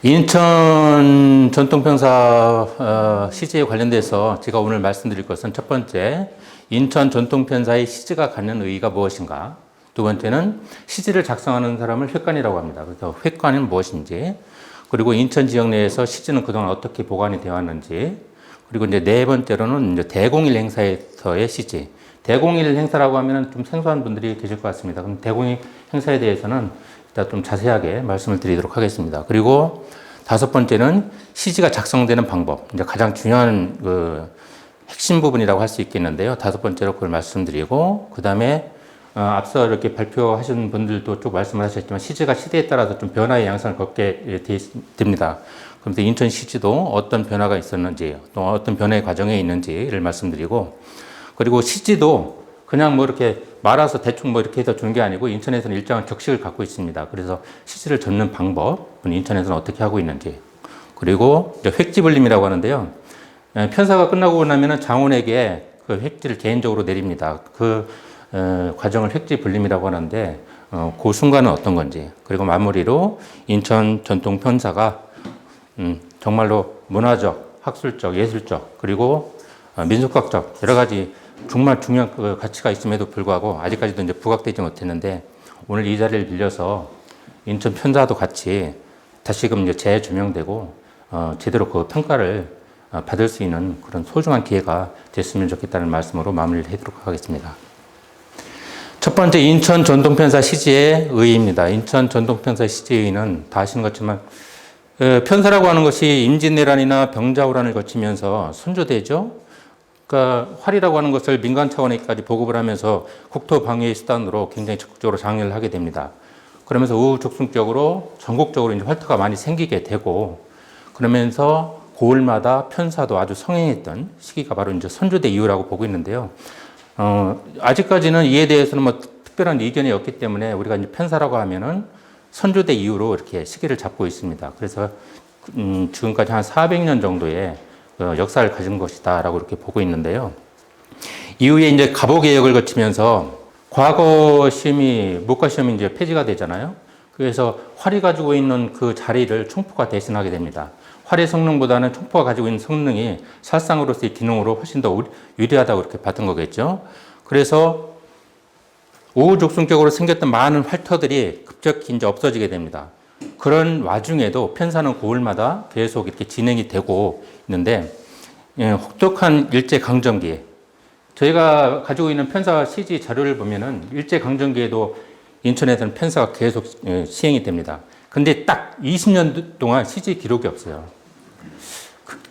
인천 전통편사 시제에 관련돼서 제가 오늘 말씀드릴 것은 첫 번째, 인천 전통편사의 시제가 갖는 의의가 무엇인가? 두 번째는 시제를 작성하는 사람을 획관이라고 합니다. 그래서 획관은 무엇인지, 그리고 인천 지역 내에서 시제는 그동안 어떻게 보관이 되어 왔는지, 그리고 이제 네 번째로는 이제 대공일 행사에서의 시제. 대공일 행사라고 하면 좀 생소한 분들이 계실 것 같습니다. 그럼 대공일 행사에 대해서는 일단 좀 자세하게 말씀을 드리도록 하겠습니다. 그리고 다섯 번째는 시지가 작성되는 방법. 이제 가장 중요한 그 핵심 부분이라고 할 수 있겠는데요. 다섯 번째로 그걸 말씀드리고, 그 다음에 앞서 이렇게 발표하신 분들도 쭉 말씀을 하셨지만 시지가 시대에 따라서 좀 변화의 양상을 걷게 됩니다. 그런데 인천 시지도 어떤 변화가 있었는지, 또 어떤 변화의 과정에 있는지를 말씀드리고, 그리고 시지도 그냥 뭐 이렇게 말아서 대충 뭐 이렇게 해서 주는 게 아니고 인천에서는 일정한 격식을 갖고 있습니다. 그래서 시지를 적는 방법은 인천에서는 어떻게 하고 있는지, 그리고 획지불림이라고 하는데요. 편사가 끝나고 나면은 장원에게 그 획지를 개인적으로 내립니다. 그 과정을 획지불림이라고 하는데 그 순간은 어떤 건지, 그리고 마무리로 인천 전통 편사가 정말로 문화적, 학술적, 예술적, 그리고 민속학적 여러 가지 정말 중요한 그 가치가 있음에도 불구하고 아직까지도 이제 부각되지 못했는데, 오늘 이 자리를 빌려서 인천 편사도 같이 다시금 이제 재조명되고 제대로 그 평가를 받을 수 있는 그런 소중한 기회가 됐으면 좋겠다는 말씀으로 마무리를 하도록 하겠습니다. 첫 번째, 인천 전통편사 시제의 의의입니다. 인천 전통편사 시제의 의의는 다 아시는 것처럼 편사라고 하는 것이 임진왜란이나 병자호란을 거치면서 선조되죠. 그러니까 활이라고 하는 것을 민간 차원에까지 보급을 하면서 국토 방위의 수단으로 굉장히 적극적으로 장려를 하게 됩니다. 그러면서 우후죽순적으로 전국적으로 이제 활터가 많이 생기게 되고, 그러면서 고을마다 편사도 아주 성행했던 시기가 바로 이제 선조대 이후라고 보고 있는데요. 아직까지는 이에 대해서는 뭐 특별한 의견이 없기 때문에 우리가 이제 편사라고 하면은 선조대 이후로 이렇게 시기를 잡고 있습니다. 그래서 지금까지 한 400년 정도의 역사를 가진 것이다라고 이렇게 보고 있는데요. 이후에 이제 갑오개혁을 거치면서 과거 시험이, 문과 시험이 이제 폐지가 되잖아요. 그래서 활이 가지고 있는 그 자리를 총포가 대신하게 됩니다. 활의 성능보다는 총포가 가지고 있는 성능이 살상으로서의 기능으로 훨씬 더 유리하다고 이렇게 봤던 거겠죠. 그래서 우후죽순적으로 생겼던 많은 활터들이 급격히 이제 없어지게 됩니다. 그런 와중에도 편사는 고을마다 계속 이렇게 진행이 되고 있는데, 혹독한 일제강점기, 저희가 가지고 있는 편사 시지 자료를 보면은 일제강점기에도 인천에서는 편사가 계속 시행이 됩니다. 근데 딱 20년 동안 시지 기록이 없어요.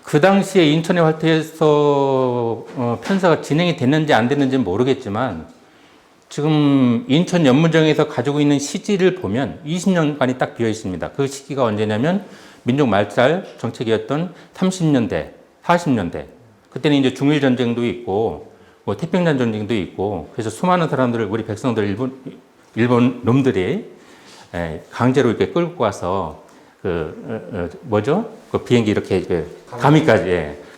그 당시에 인천의 활터에서 편사가 진행이 됐는지 안 됐는지는 모르겠지만, 지금 인천 연문정에서 가지고 있는 시지를 보면 20년간이 딱 비어 있습니다. 그 시기가 언제냐면 민족 말살 정책이었던 30년대, 40년대. 그때는 이제 중일 전쟁도 있고, 뭐 태평양 전쟁도 있고, 그래서 수많은 사람들을, 우리 백성들, 일본 놈들이 강제로 이렇게 끌고 가서 그 비행기 이렇게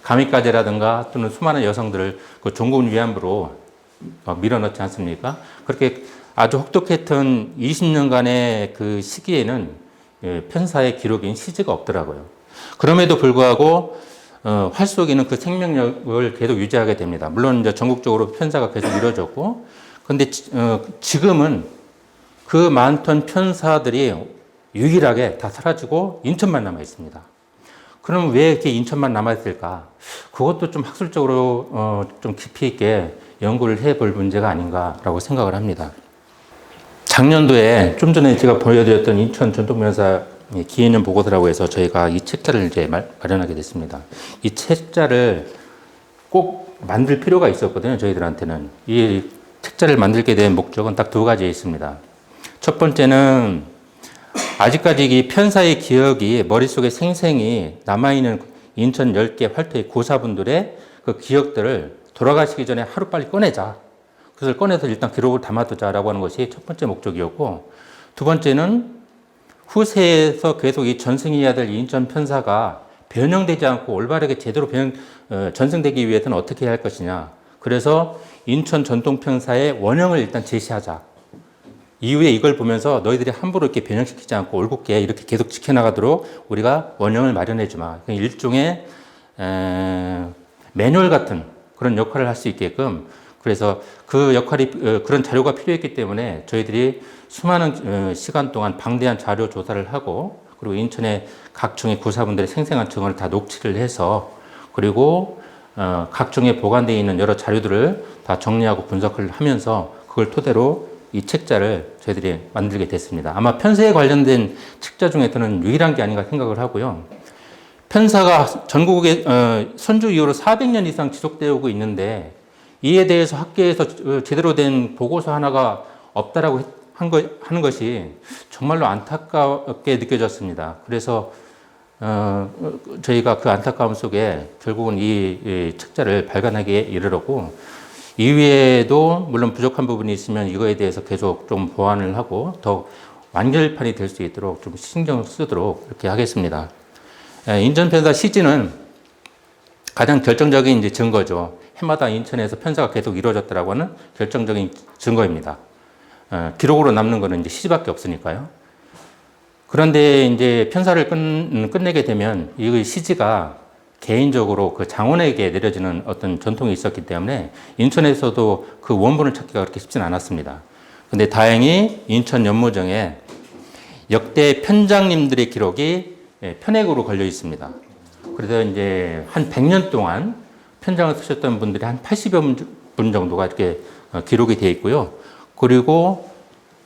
가미까제라든가 또는 수많은 여성들을 그 종군 위안부로 밀어넣지 않습니까? 그렇게 아주 혹독했던 20년간의 그 시기에는 편사의 기록인 시지가 없더라고요. 그럼에도 불구하고 활 속에는 그 생명력을 계속 유지하게 됩니다. 물론 이제 전국적으로 편사가 계속 이루어졌고, 그런데 지금은 그 많던 편사들이 유일하게 다 사라지고 인천만 남아 있습니다. 그럼 왜 이렇게 인천만 남아 있을까? 그것도 좀 학술적으로 좀 깊이 있게 연구를 해볼 문제가 아닌가라고 생각을 합니다. 작년도에 좀 전에 제가 보여드렸던 인천 전통편사 기해년 보고서라고 해서 저희가 이 책자를 이제 마련하게 됐습니다. 이 책자를 꼭 만들 필요가 있었거든요, 저희들한테는. 이 책자를 만들게 된 목적은 딱 두 가지에 있습니다. 첫 번째는 아직까지 이 편사의 기억이 머릿속에 생생히 남아있는 인천 10개 활터의 고사분들의 그 기억들을 돌아가시기 전에 하루빨리 꺼내자. 그것을 꺼내서 일단 기록을 담아두자라고 하는 것이 첫 번째 목적이었고, 두 번째는 후세에서 계속 이 전승해야 될 인천 편사가 변형되지 않고 올바르게 제대로 전승되기 위해서는 어떻게 해야 할 것이냐. 그래서 인천 전통 편사의 원형을 일단 제시하자. 이후에 이걸 보면서 너희들이 함부로 이렇게 변형시키지 않고 올곧게 이렇게 계속 지켜나가도록 우리가 원형을 마련해 주마. 일종의 매뉴얼 같은 그런 역할을 할 수 있게끔, 그래서 그 역할이 그런 자료가 필요했기 때문에 저희들이 수많은 시간 동안 방대한 자료 조사를 하고, 그리고 인천의 각종의 구사분들의 생생한 증언을 다 녹취를 해서, 그리고 각종에 보관되어 있는 여러 자료들을 다 정리하고 분석을 하면서 그걸 토대로 이 책자를 저희들이 만들게 됐습니다. 아마 편사에 관련된 책자 중에 저는 유일한 게 아닌가 생각을 하고요. 편사가 전국에 선조 이후로 400년 이상 지속되어 오고 있는데, 이에 대해서 학계에서 제대로 된 보고서 하나가 없다라고 하는 것이 정말로 안타깝게 느껴졌습니다. 그래서 저희가 그 안타까움 속에 결국은 이 책자를 발간하기에 이르렀고, 이외에도 물론 부족한 부분이 있으면 이거에 대해서 계속 좀 보완을 하고 더 완결판이 될 수 있도록 좀 신경 쓰도록 이렇게 하겠습니다. 인천편사 시지는 가장 결정적인 이제 증거죠. 해마다 인천에서 편사가 계속 이루어졌다라고 하는 결정적인 증거입니다. 기록으로 남는 거는 이제 시지밖에 없으니까요. 그런데 이제 편사를 끝내게 되면 이 시지가 개인적으로 그 장원에게 내려지는 어떤 전통이 있었기 때문에 인천에서도 그 원본을 찾기가 그렇게 쉽지는 않았습니다. 근데 다행히 인천 연무정에 역대 편장님들의 기록이 편액으로 걸려 있습니다. 그래서 이제 한 100년 동안 편장을 쓰셨던 분들이 한 80여 분 정도가 이렇게 기록이 되어 있고요. 그리고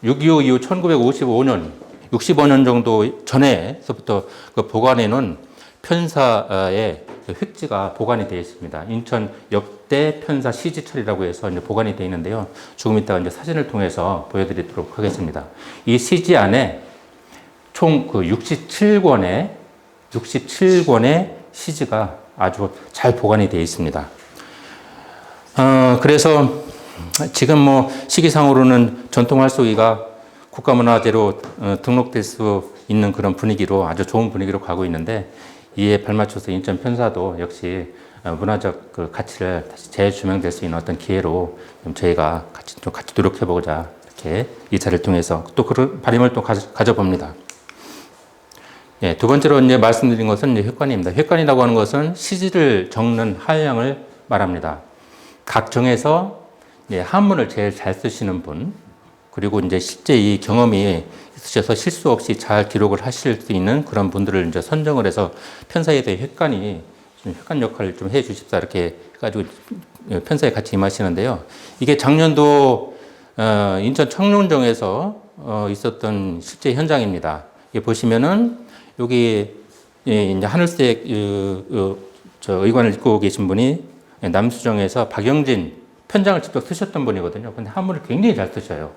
6.25 이후 1955년, 65년 정도 전에서부터 그 보관해 놓은 편사의 획지가 보관이 되어 있습니다. 인천 역대 편사 시지철이라고 해서 이제 보관이 되어 있는데요. 조금 이따가 이제 사진을 통해서 보여드리도록 하겠습니다. 이 시지 안에 총 그 67권의 시지가 아주 잘 보관이 되어 있습니다. 그래서 지금 뭐 시기상으로는 전통 활쏘기가 국가문화재로 등록될 수 있는 그런 분위기로, 아주 좋은 분위기로 가고 있는데, 이에 발맞춰서 인천 편사도 역시 문화적 그 가치를 다시 재조명될 수 있는 어떤 기회로 저희가 같이 노력해보자, 이렇게 이 자리를 통해서 또 그런 바람을 또 가져봅니다. 예, 두 번째로 이제 말씀드린 것은 이제 획관입니다. 획관이라고 하는 것은 시지를 적는 한량을 말합니다. 각 정에서 한문을 제일 잘 쓰시는 분, 그리고 이제 실제 이 경험이 있으셔서 실수 없이 잘 기록을 하실 수 있는 그런 분들을 이제 선정을 해서 편사에 대해 획관 역할을 좀 해 주십사, 이렇게 해가지고 편사에 같이 임하시는데요. 이게 작년도 인천 청룡정에서 있었던 실제 현장입니다. 여기 보시면은 여기 이제 하늘색 저 의관을 입고 계신 분이 남수정에서 박영진 편장을 직접 쓰셨던 분이거든요. 근데 한문을 굉장히 잘 쓰셔요.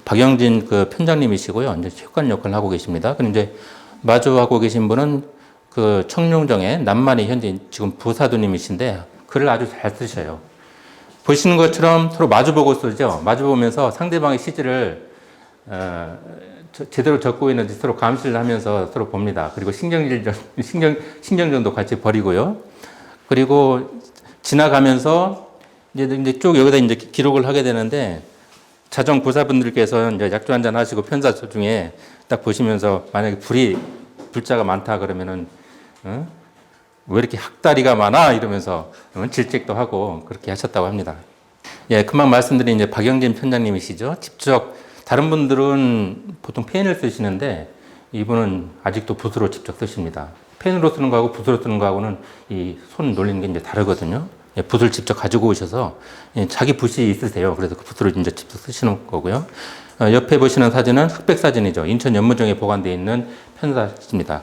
박영진 그 편장님이시고요. 이제 획관 역할을 하고 계십니다. 근데 이제 마주하고 계신 분은 그 청룡정의 남만이 현재 지금 부사두님이신데 글을 아주 잘 쓰셔요. 보시는 것처럼 서로 마주보고 쓰죠. 마주보면서 상대방의 시지를 제대로 적고 있는지 서로 감시를 하면서 서로 봅니다. 그리고 신경전도 같이 벌이고요. 그리고 지나가면서 이제 쭉 여기다 이제 기록을 하게 되는데, 자정 부사분들께서 이제 약주 한잔 하시고 편사 중에 딱 보시면서 만약에 불자가 많다 그러면은 왜 이렇게 학다리가 많아 이러면서 질책도 하고 그렇게 하셨다고 합니다. 예, 금방 말씀드린 이제 박영진 편장님이시죠. 직접 다른 분들은 보통 펜을 쓰시는데 이분은 아직도 붓으로 직접 쓰십니다. 펜으로 쓰는 거하고 붓으로 쓰는 거하고는 이 손 놀리는 게 이제 다르거든요. 예, 붓을 직접 가지고 오셔서 자기 붓이 있으세요. 그래서 그 붓으로 이제 직접 쓰시는 거고요. 옆에 보시는 사진은 흑백 사진이죠. 인천 연무정에 보관되어 있는 편사입니다.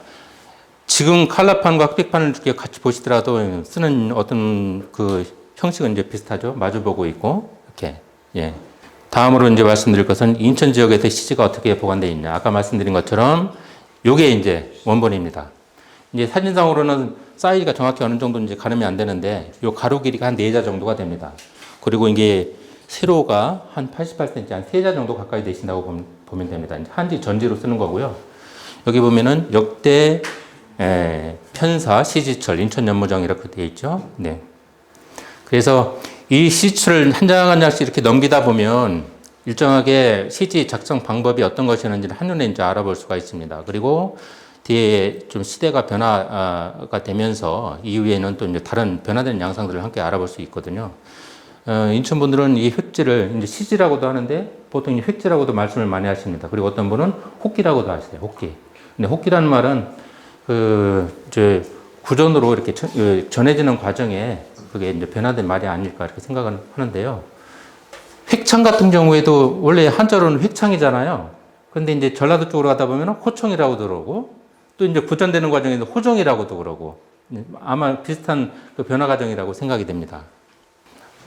지금 칼라판과 흑백판을 이렇게 같이 보시더라도 쓰는 어떤 그 형식은 이제 비슷하죠. 마주보고 있고 이렇게. 예. 다음으로 이제 말씀드릴 것은 인천 지역에서 시지가 어떻게 보관되어 있냐. 아까 말씀드린 것처럼 요게 이제 원본입니다. 이제 사진상으로는 사이즈가 정확히 어느 정도 이제 가늠이 안 되는데 요 가로 길이가 한 4자 정도가 됩니다. 그리고 이게 세로가 한 88cm, 한 3자 정도 가까이 되신다고 보면 됩니다. 한지 전지로 쓰는 거고요. 여기 보면은 역대 편사 시지철 인천 연무정 이렇게 되어 있죠. 네. 그래서 이 시지철을 한 장 한 장씩 이렇게 넘기다 보면 일정하게 CG 작성 방법이 어떤 것이었는지를 한눈에 이제 알아볼 수가 있습니다. 그리고 뒤에 좀 시대가 변화가 되면서 이후에는 또 이제 다른 변화된 양상들을 함께 알아볼 수 있거든요. 인천 분들은 이 획지를 이제 CG라고도 하는데 보통 이 획지라고도 말씀을 많이 하십니다. 그리고 어떤 분은 혹기라고도 하세요. 혹기. 근데 혹기라는 말은 이제 구전으로 이렇게 전해지는 과정에 그게 이제 변화된 말이 아닐까 이렇게 생각을 하는데요. 획창 같은 경우에도 원래 한자로는 획창이잖아요. 근데 이제 전라도 쪽으로 가다 보면 호청이라고도 그러고 또 이제 구전되는 과정에도 호정이라고도 그러고 아마 비슷한 그 변화 과정이라고 생각이 됩니다.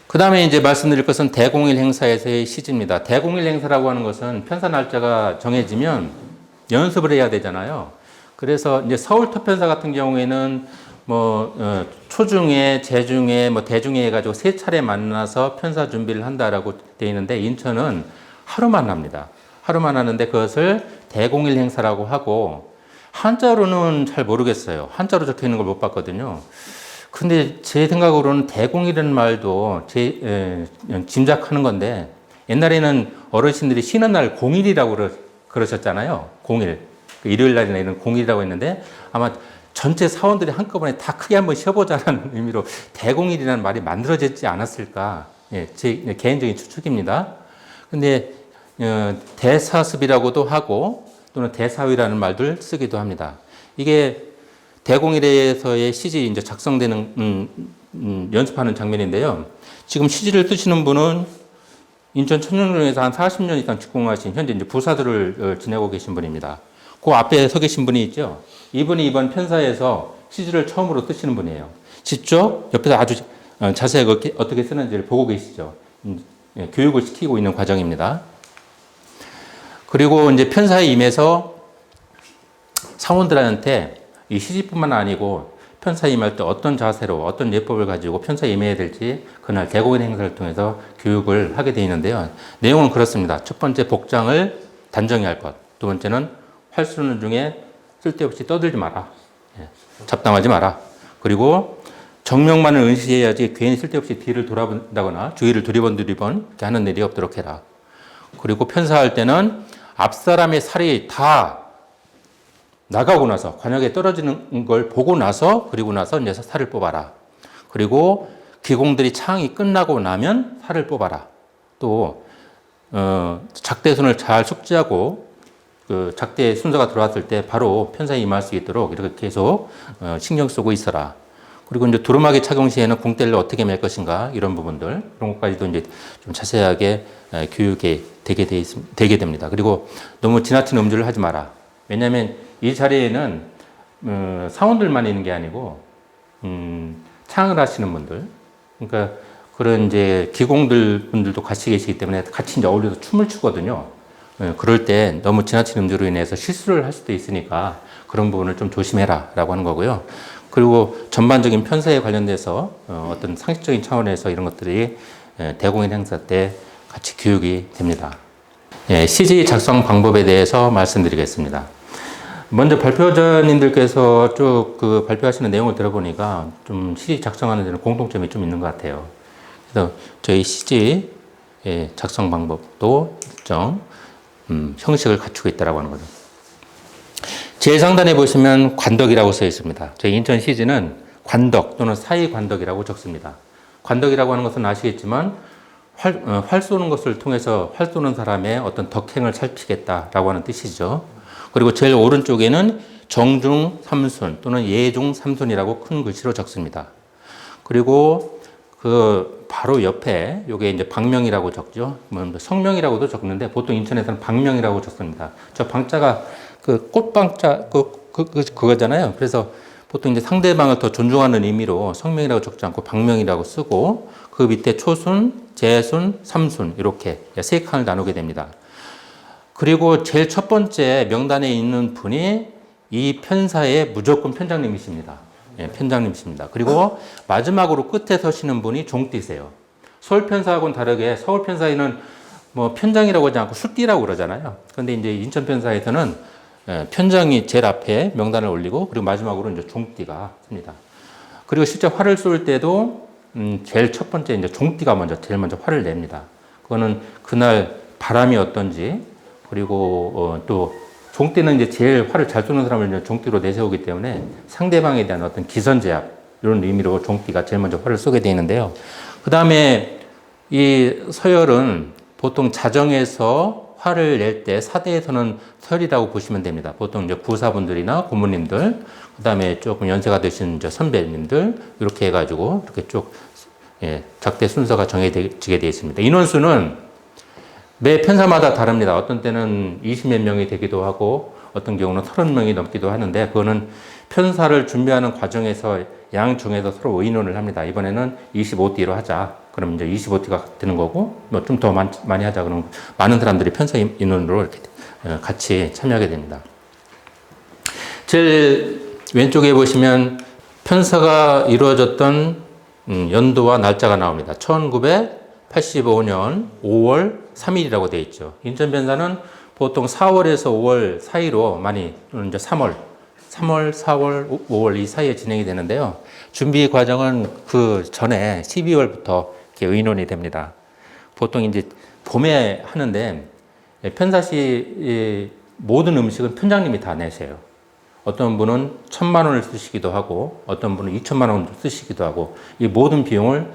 그 다음에 이제 말씀드릴 것은 대공일 행사에서의 시지입니다. 대공일 행사라고 하는 것은 편사 날짜가 정해지면 연습을 해야 되잖아요. 그래서 이제 서울 토편사 같은 경우에는 초중에, 재중에, 대중에 해가지고 세 차례 만나서 편사 준비를 한다라고 되어 있는데 인천은 하루만 합니다. 하루만 하는데 그것을 대공일 행사라고 하고 한자로는 잘 모르겠어요. 한자로 적혀 있는 걸 못 봤거든요. 근데 제 생각으로는 대공이라는 말도 짐작하는 건데 옛날에는 어르신들이 쉬는 날 공일이라고 그러셨잖아요. 공일. 일요일 날이나 이런 공일이라고 했는데 아마 전체 사원들이 한꺼번에 다 크게 한번 쉬어보자는 의미로 대공일이라는 말이 만들어지지 않았을까. 제 개인적인 추측입니다. 근데 대사습이라고도 하고 또는 대사위라는 말들 쓰기도 합니다. 이게 대공일에서의 시지 이제 작성되는 연습하는 장면인데요. 지금 시지를 쓰시는 분은 인천 천연동에서 한 40년 이상 직공하신 현재 이제 부사들을 지내고 계신 분입니다. 그 앞에 서 계신 분이 있죠. 이분이 이번 편사에서 시지를 처음으로 쓰시는 분이에요. 직접 옆에서 아주 자세하게 어떻게 쓰는지를 보고 계시죠. 교육을 시키고 있는 과정입니다. 그리고 이제 편사에 임해서 사원들한테 이 시지뿐만 아니고 편사에 임할 때 어떤 자세로 어떤 예법을 가지고 편사에 임해야 될지 그날 대공인 행사를 통해서 교육을 하게 되어 있는데요. 내용은 그렇습니다. 첫 번째 복장을 단정히 할 것. 두 번째는 활쏘는 중에 쓸데없이 떠들지 마라. 잡담하지 마라. 그리고 정명만을 응시해야지 괜히 쓸데없이 뒤를 돌아본다거나 주위를 두리번 이렇게 하는 일이 없도록 해라. 그리고 편사할 때는 앞사람의 살이 다 나가고 나서 관역에 떨어지는 걸 보고 나서 그리고 나서 이제 살을 뽑아라. 그리고 기공들이 창이 끝나고 나면 살을 뽑아라. 또 작대순을 잘 숙지하고 그 작대 순서가 들어왔을 때 바로 편사에 임할 수 있도록 이렇게 계속 신경 쓰고 있어라. 그리고 이제 두루마기 착용 시에는 궁대를 어떻게 맬 것인가 이런 부분들 그런 것까지도 이제 좀 자세하게 교육이 되게 됩니다. 그리고 너무 지나친 음주를 하지 마라. 왜냐하면 이 자리에는 사원들만 있는 게 아니고 창을 하시는 분들, 그러니까 그런 이제 기공들 분들도 같이 계시기 때문에 같이 이제 어울려서 춤을 추거든요. 그럴 때 너무 지나친 음주로 인해서 실수를 할 수도 있으니까 그런 부분을 좀 조심해라라고 하는 거고요. 그리고 전반적인 편사에 관련돼서 어떤 상식적인 차원에서 이런 것들이 대공인 행사 때 같이 교육이 됩니다. CG 작성 방법에 대해서 말씀드리겠습니다. 먼저 발표자님들께서 쭉 그 발표하시는 내용을 들어보니까 좀 CG 작성하는 데는 공통점이 좀 있는 것 같아요. 그래서 저희 CG 작성 방법도 일정 형식을 갖추고 있다고 하는 거죠. 제일 상단에 보시면 관덕이라고 써 있습니다. 저희 인천 CG는 관덕 또는 사이 관덕이라고 적습니다. 관덕이라고 하는 것은 아시겠지만 활 쏘는 것을 통해서 활 쏘는 사람의 어떤 덕행을 살피겠다라고 하는 뜻이죠. 그리고 제일 오른쪽에는 정중 삼순 또는 예중 삼순이라고 큰 글씨로 적습니다. 그리고 그 바로 옆에 요게 이제 방명이라고 적죠. 성명이라고도 적는데 보통 인천에서는 방명이라고 적습니다. 저 방자가 그 꽃방자 그거잖아요. 그래서 보통 이제 상대방을 더 존중하는 의미로 성명이라고 적지 않고 방명이라고 쓰고 그 밑에 초순, 재순, 삼순 이렇게 세 칸을 나누게 됩니다. 그리고 제일 첫 번째 명단에 있는 분이 이 편사의 무조건 편장님이십니다. 편장님이십니다. 그리고 마지막으로 끝에 서시는 분이 종띠세요. 서울 편사하고는 다르게 서울 편사에는 편장이라고 하지 않고 숫띠라고 그러잖아요. 그런데 이제 인천 편사에서는 편장이 제일 앞에 명단을 올리고 그리고 마지막으로 이제 종띠가 씁니다. 그리고 실제 활을 쏠 때도 제일 첫 번째 이제 종띠가 제일 먼저 활을 냅니다. 그거는 그날 바람이 어떤지, 그리고 또 종띠는 이제 제일 활을 잘 쏘는 사람을 이제 종띠로 내세우기 때문에 상대방에 대한 어떤 기선 제압 이런 의미로 종띠가 제일 먼저 활을 쏘게 되어 있는데요. 그 다음에 이 서열은 보통 자정에서 화를 낼 때 사대에서는 서열이라고 보시면 됩니다. 보통 이제 구사분들이나 고모님들, 그 다음에 조금 연세가 되신 이제 선배님들 이렇게 해가지고 이렇게 쭉 작대 순서가 정해지게 되어 있습니다. 인원수는 매 편사마다 다릅니다. 어떤 때는 20몇 명이 되기도 하고 어떤 경우는 30명이 넘기도 하는데 그거는 편사를 준비하는 과정에서 양중에서 서로 의논을 합니다. 이번에는 25T로 하자. 그럼 이제 25T가 되는 거고 뭐 좀 더 많이 하자. 그럼 많은 사람들이 편사 인원으로 이렇게 같이 참여하게 됩니다. 제일 왼쪽에 보시면 편사가 이루어졌던 연도와 날짜가 나옵니다. 1985년 5월 3일이라고 되어 있죠. 인천변사는 보통 4월에서 5월 사이로 많이 이제 3월, 4월, 5월 이 사이에 진행이 되는데요. 준비 과정은 그 전에 12월부터 이렇게 의논이 됩니다. 보통 이제 봄에 하는데 편사시 모든 음식은 편장님이 다 내세요. 어떤 분은 1,000만 원을 쓰시기도 하고 어떤 분은 2,000만 원을 쓰시기도 하고 이 모든 비용을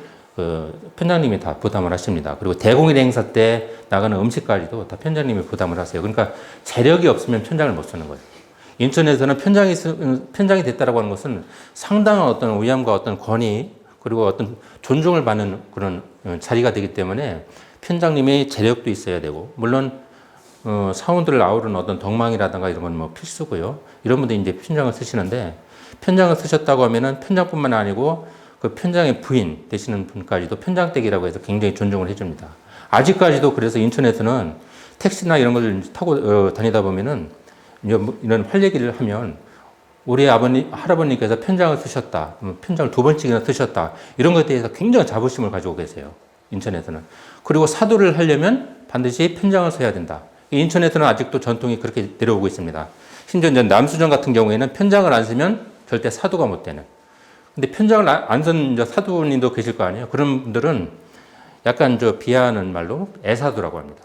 편장님이 다 부담을 하십니다. 그리고 대공일 행사 때 나가는 음식까지도 다 편장님이 부담을 하세요. 그러니까 재력이 없으면 편장을 못 쓰는 거예요. 인천에서는 편장이 됐다라고 하는 것은 상당한 어떤 위함과 어떤 권위 그리고 어떤 존중을 받는 그런 자리가 되기 때문에 편장님의 재력도 있어야 되고 물론 사원들을 아우르는 어떤 덕망이라든가 이런 건 뭐 필수고요. 이런 분들이 이제 편장을 쓰시는데 편장을 쓰셨다고 하면은 편장뿐만 아니고 그 편장의 부인 되시는 분까지도 편장댁이라고 해서 굉장히 존중을 해줍니다. 아직까지도 그래서 인천에서는 택시나 이런 걸 타고 다니다 보면은 이런 활 얘기를 하면 우리 아버님, 할아버님께서 편장을 쓰셨다. 편장을 2번씩이나 쓰셨다. 이런 것에 대해서 굉장히 자부심을 가지고 계세요. 인천에서는. 그리고 사도를 하려면 반드시 편장을 써야 된다. 인천에서는 아직도 전통이 그렇게 내려오고 있습니다. 심지어 이제 남수정 같은 경우에는 편장을 안 쓰면 절대 사도가 못 되는. 근데 편장을 안 쓴 사도님도 계실 거 아니에요. 그런 분들은 약간 비하하는 말로 애사도라고 합니다.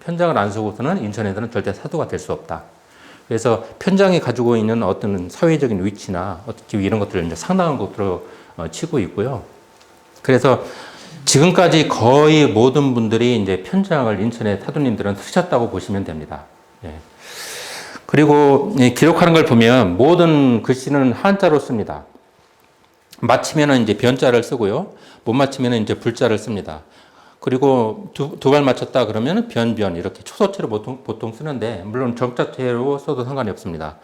편장을 안 쓰고서는 인천에서는 절대 사도가 될 수 없다. 그래서 편장이 가지고 있는 어떤 사회적인 위치나 어떻게 이런 것들을 이제 상당한 것으로 치고 있고요. 그래서 지금까지 거의 모든 분들이 이제 편장을 인천의 사도님들은 쓰셨다고 보시면 됩니다. 그리고 기록하는 걸 보면 모든 글씨는 한자로 씁니다. 맞히면은 이제 변자를 쓰고요. 못 맞히면은 이제 불자를 씁니다. 그리고 두 발 맞췄다 그러면 변 이렇게 초소체로 보통 쓰는데 물론 정자체로 써도 상관이 없습니다.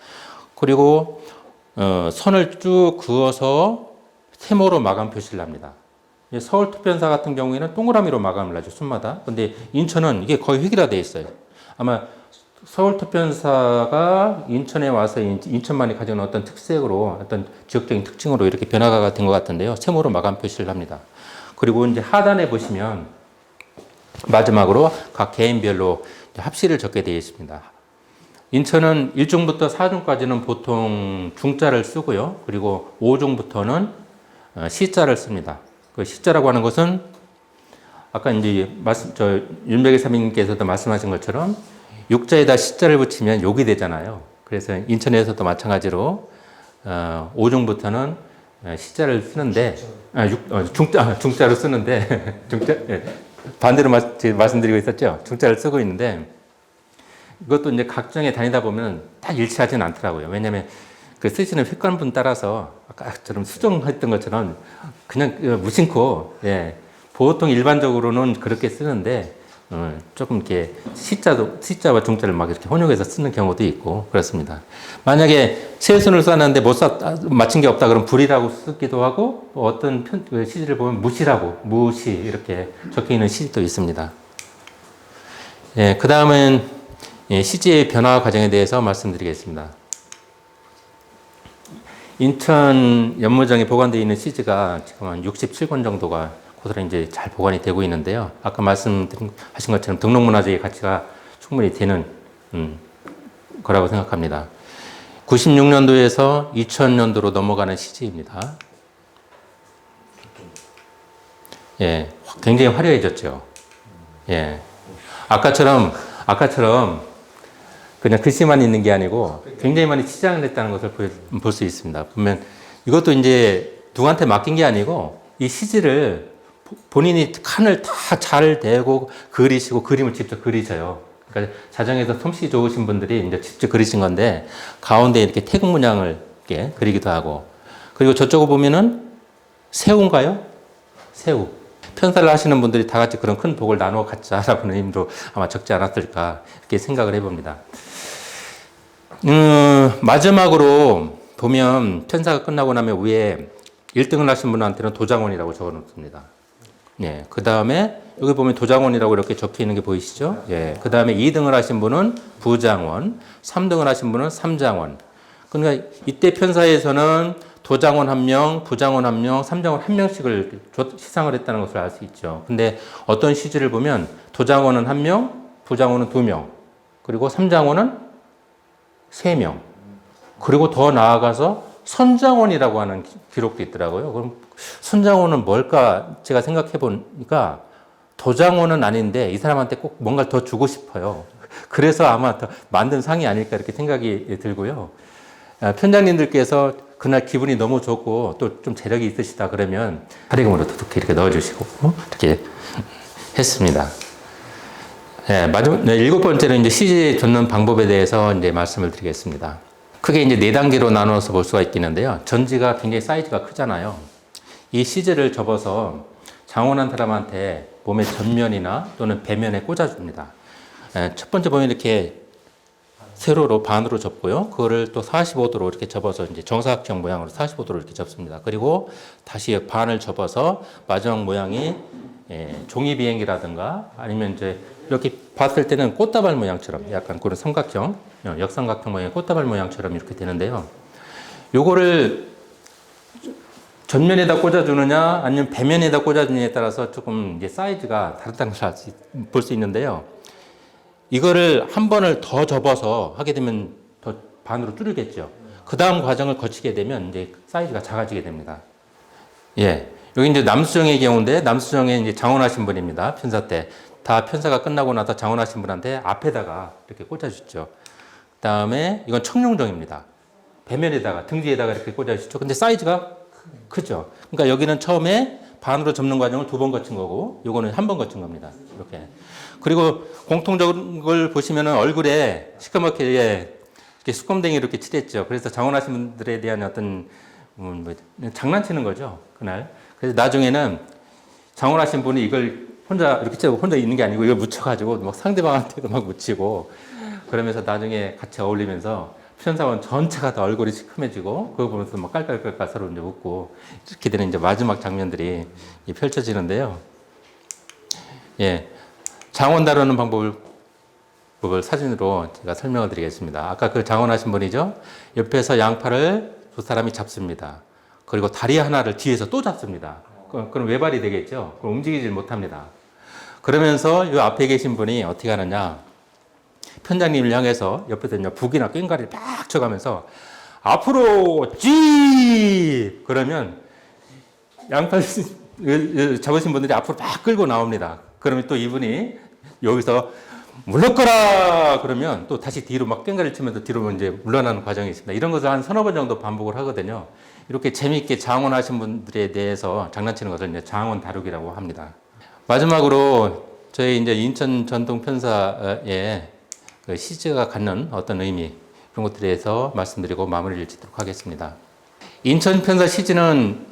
그리고 선을 쭉 그어서 세모로 마감 표시를 합니다. 서울특별사 같은 경우에는 동그라미로 마감을 하죠, 순마다. 근데 인천은 이게 거의 획일화되어 있어요. 아마 서울특별사가 인천에 와서 인천만이 가지는 어떤 특색으로 어떤 지역적인 특징으로 이렇게 변화가 된 것 같은데요. 세모로 마감 표시를 합니다. 그리고 이제 하단에 보시면 마지막으로 각 개인별로 합시를 적게 되어 있습니다. 인천은 1중부터 4중까지는 보통 중자를 쓰고요. 그리고 5중부터는 시자를 씁니다. 그 시자라고 하는 것은 아까 이제 윤백의 사민님께서도 말씀하신 것처럼 육자에다 시자를 붙이면 욕이 되잖아요. 그래서 인천에서도 마찬가지로 5중부터는 시자를 쓰는데 중자를 쓰는데 반대로 말씀드리고 있었죠. 중자를 쓰고 있는데 이것도 이제 각정에 다니다 보면 다 일치하지는 않더라고요. 왜냐하면 그 쓰시는 획관분 따라서 아까처럼 수정했던 것처럼 그냥 무심코 보통 일반적으로는 그렇게 쓰는데 조금 이렇게 시자와 중자를 막 이렇게 혼용해서 쓰는 경우도 있고 그렇습니다. 만약에 세순을 썼는데 맞힌 게 없다 그러면 불이라고 쓰기도 하고 또 어떤 시지를 보면 무시 이렇게 적혀 있는 시도 있습니다. 그 다음은 시지의 변화 과정에 대해서 말씀드리겠습니다. 인천 연무정에 보관되어 있는 시지가 지금 한 67권 정도가 고스란히 이제 잘 보관이 되고 있는데요. 아까 말씀하신 것처럼 등록문화재의 가치가 충분히 되는 거라고 생각합니다. 96년도에서 2000년도로 넘어가는 시지입니다. 굉장히 화려해졌죠. 아까처럼 그냥 글씨만 있는 게 아니고 굉장히 많이 치장을 했다는 것을 볼 수 있습니다. 보면 이것도 이제 누구한테 맡긴 게 아니고 이 시지를 본인이 칸을 다 잘 대고 그리시고 그림을 직접 그리셔요. 그러니까 자정에서 솜씨 좋으신 분들이 이제 직접 그리신 건데 가운데 이렇게 태극 문양을 이렇게 그리기도 하고 그리고 저쪽을 보면은 새우인가요? 새우. 편사를 하시는 분들이 다 같이 그런 큰 복을 나누어 갖자라는 의미로 아마 적지 않았을까 이렇게 생각을 해봅니다. 마지막으로 보면 편사가 끝나고 나면 위에 1등을 하신 분한테는 도장원이라고 적어 놓습니다. 예. 그 다음에 여기 보면 도장원이라고 이렇게 적혀 있는 게 보이시죠? 예. 그 다음에 2등을 하신 분은 부장원, 3등을 하신 분은 삼장원. 그러니까 이때 편사에서는 도장원 1명, 부장원 1명, 삼장원 1명씩을 시상을 했다는 것을 알 수 있죠. 근데 어떤 시지를 보면 도장원은 1명, 부장원은 2명, 그리고 삼장원은 3명, 그리고 더 나아가서 선장원이라고 하는 기록도 있더라고요. 그럼 선장원은 뭘까 제가 생각해 보니까 도장원은 아닌데 이 사람한테 꼭 뭔가를 더 주고 싶어요. 그래서 아마 더 만든 상이 아닐까 이렇게 생각이 들고요. 편장님들께서 그날 기분이 너무 좋고 또 좀 재력이 있으시다 그러면 할애금으로 두둑히 이렇게 넣어주시고 이렇게 했습니다. 네, 마지막 7번째는 이제 시지 젓는 방법에 대해서 이제 말씀을 드리겠습니다. 크게 이제 4단계로 나눠서 볼 수가 있겠는데요. 전지가 굉장히 사이즈가 크잖아요. 이 시지를 접어서 장원한 사람한테 몸의 전면이나 또는 배면에 꽂아줍니다. 첫 번째 보면 이렇게 세로로 반으로 접고요. 그거를 또 45도로 이렇게 접어서 이제 정사각형 모양으로 45도로 이렇게 접습니다. 그리고 다시 반을 접어서 마지막 모양이 종이 비행기라든가 아니면 이제 이렇게 봤을 때는 꽃다발 모양처럼 약간 그런 삼각형, 역삼각형 모양의 꽃다발 모양처럼 이렇게 되는데요. 요거를 전면에다 꽂아주느냐 아니면 배면에다 꽂아주느냐에 따라서 조금 이제 사이즈가 다르다는 걸 볼 수 있는데요. 이거를 한 번을 더 접어서 하게 되면 더 반으로 줄이겠죠. 그 다음 과정을 거치게 되면 이제 사이즈가 작아지게 됩니다. 예. 여기 이제 남수정의 경우인데, 남수정에 이제 장원하신 분입니다. 편사 때. 다 편사가 끝나고 나서 장원하신 분한테 앞에다가 이렇게 꽂아주죠. 그 다음에 이건 청룡정입니다. 배면에다가, 등 뒤에다가 이렇게 꽂아주죠. 근데 사이즈가 크죠. 그러니까 여기는 처음에 반으로 접는 과정을 2번 거친 거고, 요거는 1번 거친 겁니다. 이렇게. 그리고 공통적인 걸 보시면은 얼굴에 시커멓게 이렇게 수검댕이 이렇게 칠했죠. 그래서 장원하신 분들에 대한 어떤 장난치는 거죠. 그날. 그래서 나중에는 장원하신 분이 이걸 혼자 있는 게 아니고 이걸 묻혀가지고 막 상대방한테도 막 묻히고 그러면서 나중에 같이 어울리면서 편사원 전체가 다 얼굴이 시커매지고 그거 보면서 막 깔깔깔깔 서로 이제 웃고 이렇게 되는 이제 마지막 장면들이 펼쳐지는데요. 예. 장원 다루는 방법을 사진으로 제가 설명을 드리겠습니다. 아까 그 장원하신 분이죠. 옆에서 양팔을 두 사람이 잡습니다. 그리고 다리 하나를 뒤에서 또 잡습니다. 그럼 외발이 되겠죠. 그럼 움직이질 못합니다. 그러면서 이 앞에 계신 분이 어떻게 하느냐. 편장님을 향해서 옆에서 이제 북이나 꽹과리를 막 쳐가면서 앞으로 쥐! 그러면 양팔 잡으신 분들이 앞으로 막 끌고 나옵니다. 그러면 또 이분이 여기서 물러거라! 그러면 또 다시 뒤로 막 꽹과리를 치면서 뒤로 이제 물러나는 과정이 있습니다. 이런 것을 한 3-4번 정도 반복을 하거든요. 이렇게 재미있게 장원하신 분들에 대해서 장난치는 것을 이제 장원 다루기라고 합니다. 마지막으로 저희 이제 인천 전통 편사의 그 시즈가 갖는 어떤 의미 그런 것들에 대해서 말씀드리고 마무리를 짓도록 하겠습니다. 인천 편사 시즈는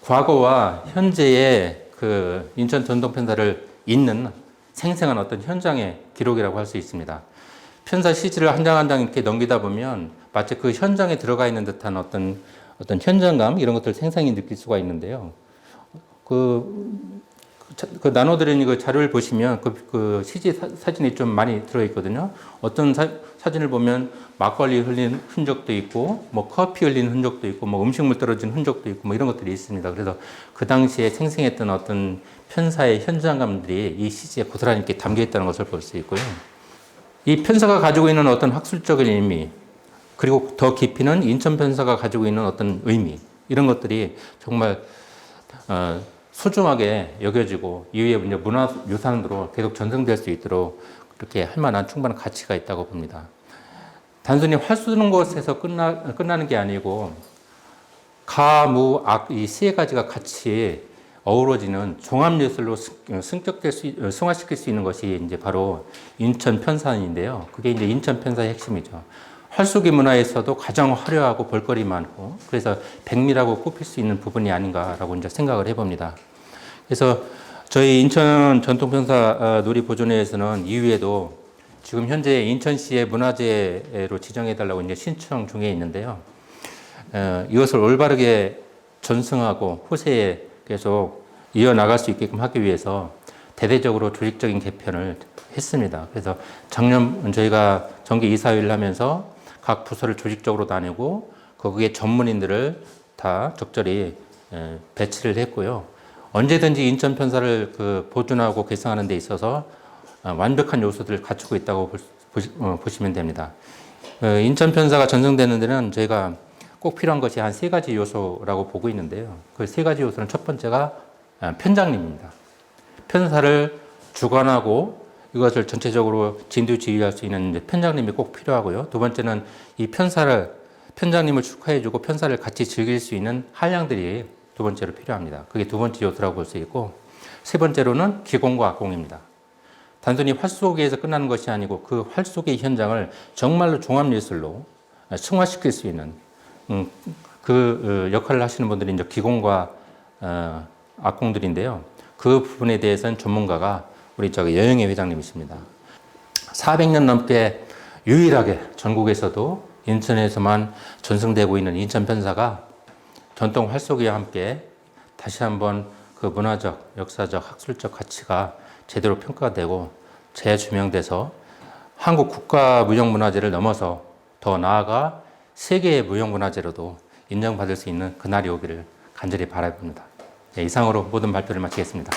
과거와 현재의 그 인천 전통 편사를 잇는 생생한 어떤 현장의 기록이라고 할 수 있습니다. 편사 시지를 한 장 한 장 이렇게 넘기다 보면 마치 그 현장에 들어가 있는 듯한 어떤 현장감 이런 것들을 생생히 느낄 수가 있는데요. 그 나눠드린 그 자료를 보시면 그 시지 사진이 좀 많이 들어있거든요. 어떤 사진을 보면 막걸리 흘린 흔적도 있고, 뭐 커피 흘린 흔적도 있고, 뭐 음식물 떨어진 흔적도 있고, 뭐 이런 것들이 있습니다. 그래서 그 당시에 생생했던 어떤 편사의 현장감들이 이 시지에 고스란히 이렇게 담겨 있다는 것을 볼 수 있고요. 이 편사가 가지고 있는 어떤 학술적인 의미, 그리고 더 깊이는 인천 편사가 가지고 있는 어떤 의미, 이런 것들이 정말 소중하게 여겨지고 이후에 이제 문화유산으로 계속 전승될 수 있도록 그렇게 할 만한 충분한 가치가 있다고 봅니다. 단순히 활 쏘는 것에서 끝나는 게 아니고 가, 무, 악 이 세 가지가 같이 어우러지는 종합예술로 승화시킬 수 있는 것이 이제 바로 인천 편산인데요. 그게 이제 인천 편산의 핵심이죠. 활쏘기 문화에서도 가장 화려하고 볼거리 많고 그래서 백미라고 꼽힐 수 있는 부분이 아닌가라고 이제 생각을 해봅니다. 그래서 저희 인천 전통편사 놀이보존회에서는 이후에도 지금 현재 인천시의 문화재로 지정해달라고 이제 신청 중에 있는데요. 이것을 올바르게 전승하고 후세에 계속 이어나갈 수 있게끔 하기 위해서 대대적으로 조직적인 개편을 했습니다. 그래서 작년 저희가 정기 이사회를 하면서 각 부서를 조직적으로 나누고 거기에 전문인들을 다 적절히 배치를 했고요. 언제든지 인천 편사를 보존하고 개성하는 데 있어서 완벽한 요소들을 갖추고 있다고 보시면 됩니다. 인천 편사가 전승되는 데는 저희가 꼭 필요한 것이 한 세 가지 요소라고 보고 있는데요. 그 세 가지 요소는 첫 번째가 편장님입니다. 편사를 주관하고 이것을 전체적으로 진두지휘할 수 있는 이제 편장님이 꼭 필요하고요. 두 번째는 이 편장님을 축하해주고 편사를 같이 즐길 수 있는 한량들이 두 번째로 필요합니다. 그게 두 번째 요소라고 볼 수 있고, 세 번째로는 기공과 악공입니다. 단순히 활쏘기에서 끝나는 것이 아니고 그 활쏘기 현장을 정말로 종합예술로 승화시킬 수 있는 그 역할을 하시는 분들이 이제 기공과 악공들인데요. 그 부분에 대해서는 전문가가 우리 여영애 회장님이십니다. 400년 넘게 유일하게 전국에서도 인천에서만 전승되고 있는 인천편사가 전통 활쏘기와 함께 다시 한번 그 문화적, 역사적, 학술적 가치가 제대로 평가되고 재조명돼서 한국 국가 무형문화재를 넘어서 더 나아가 세계의 무형문화재로도 인정받을 수 있는 그날이 오기를 간절히 바라봅니다. 이상으로 모든 발표를 마치겠습니다.